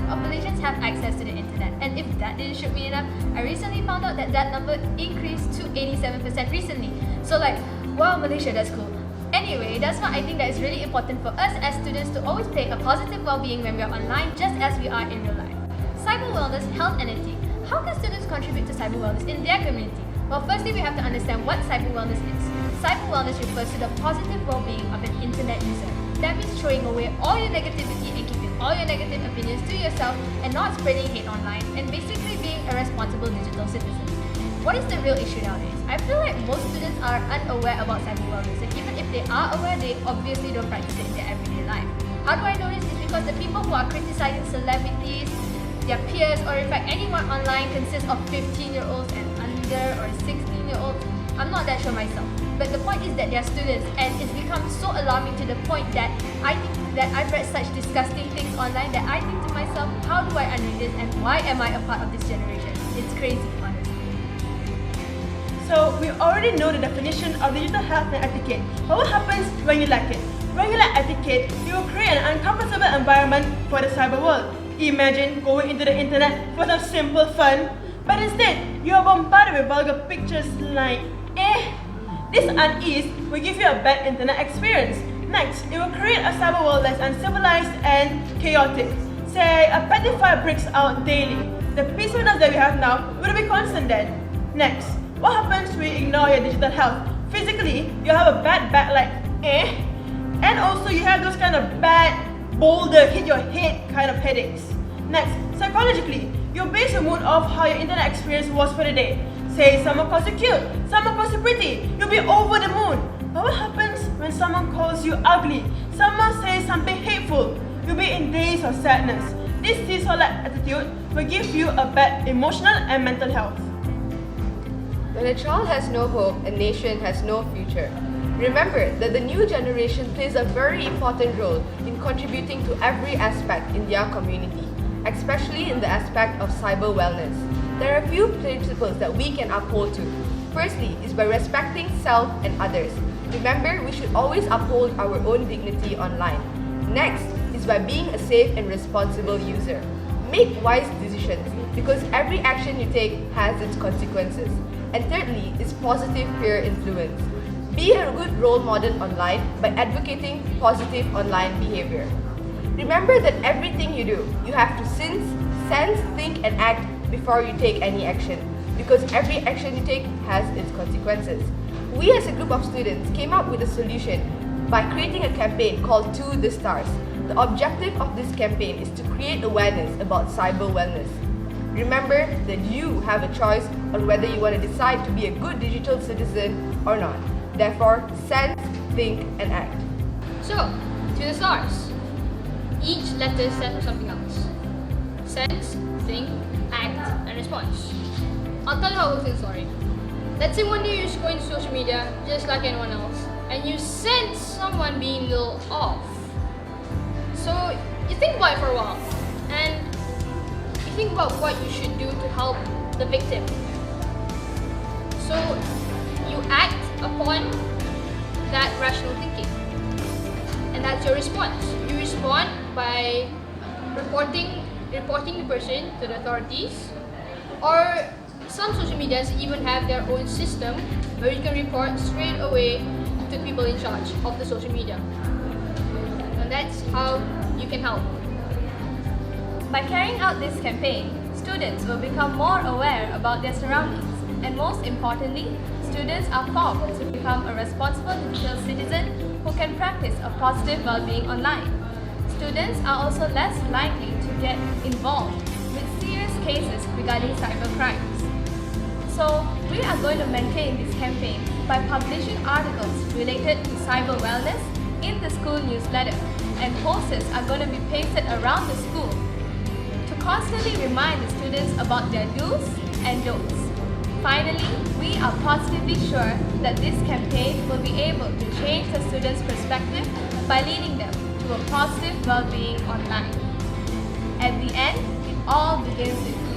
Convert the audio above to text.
of Malaysians have access to the internet. And if that didn't shock me enough, I recently found out that that number increased to 87% recently. So like, wow, Malaysia, that's cool. Anyway, that's why I think that it's really important for us as students to always play a positive well-being when we are online, just as we are in real life. Cyber wellness, health and ethics. How can students contribute to cyber wellness in their community? Well, firstly, we have to understand what cyber wellness is. Cyber wellness refers to the positive well-being of an internet user. That means throwing away all your negativity and keeping all your negative opinions to yourself and not spreading hate online, and basically being a responsible digital citizen. What is the real issue nowadays? I feel like most students are unaware about cyber wellness, and even if they are aware, they obviously don't practice it in their everyday life. How do I know this? It's because the people who are criticizing celebrities, their peers, or in fact anyone online consists of 15-year-olds and under, or 16-year-olds. I'm not that sure myself. But the point is that they are students, and it's become so alarming to the point that I think that I've read such disgusting things online that I think to myself, how do I unread this and why am I a part of this generation? It's crazy, honestly. So we already know the definition of digital health and etiquette. But what happens when you lack it? When you lack etiquette, you will create an uncomfortable environment for the cyber world. Imagine going into the internet for some simple fun, but instead, you are bombarded with vulgar pictures like, This unease will give you a bad internet experience. Next, it will create a cyber world that's uncivilized and chaotic. Say, a petty fire breaks out daily. The peacefulness that we have now will be constant then. Next, what happens when you ignore your digital health? Physically, you have a bad back like, and also you have those kind of bad, boulder, hit your head kind of headaches. Next, psychologically, you'll base your mood off how your internet experience was for the day. Say someone calls you cute, someone calls you pretty, you'll be over the moon. But what happens when someone calls you ugly? Someone says something hateful, you'll be in days of sadness. This seesaw-like attitude will give you a bad emotional and mental health. When a child has no hope, a nation has no future. Remember that the new generation plays a very important role in contributing to every aspect in their community, especially in the aspect of cyber wellness. There are a few principles that we can uphold to. Firstly is by respecting self and others. Remember, we should always uphold our own dignity online. Next is by being a safe and responsible user. Make wise decisions because every action you take has its consequences. And thirdly is positive peer influence. Be a good role model online by advocating positive online behavior. Remember that everything you do, you have to sense, think and act before you take any action, because every action you take has its consequences. We as a group of students came up with a solution by creating a campaign called To The Stars. The objective of this campaign is to create awareness about cyber wellness. Remember that you have a choice on whether you want to decide to be a good digital citizen or not. Therefore, sense, think and act. So, to the stars. Each letter stands for something else. Sense, think, act, and response. I'll tell you how it works in story. Let's say one day you're just going to social media just like anyone else, and you sense someone being a little off. So you think about it for a while, and you think about what you should do to help the victim. So you act upon that rational thinking, and that's your response. You respond by reporting the person to the authorities, or some social medias even have their own system where you can report straight away to people in charge of the social media. And that's how you can help. By carrying out this campaign, students will become more aware about their surroundings, and most importantly, students are formed to become a responsible digital citizen who can practice a positive well-being online. Students are also less likely to get involved with serious cases regarding cyber crimes. So, we are going to maintain this campaign by publishing articles related to cyber wellness in the school newsletter, and posters are going to be pasted around the school to constantly remind the students about their do's and don'ts. Finally, we are positively sure that this campaign will be able to change the students' perspective by leading them to a positive well-being online. At the end, it all begins with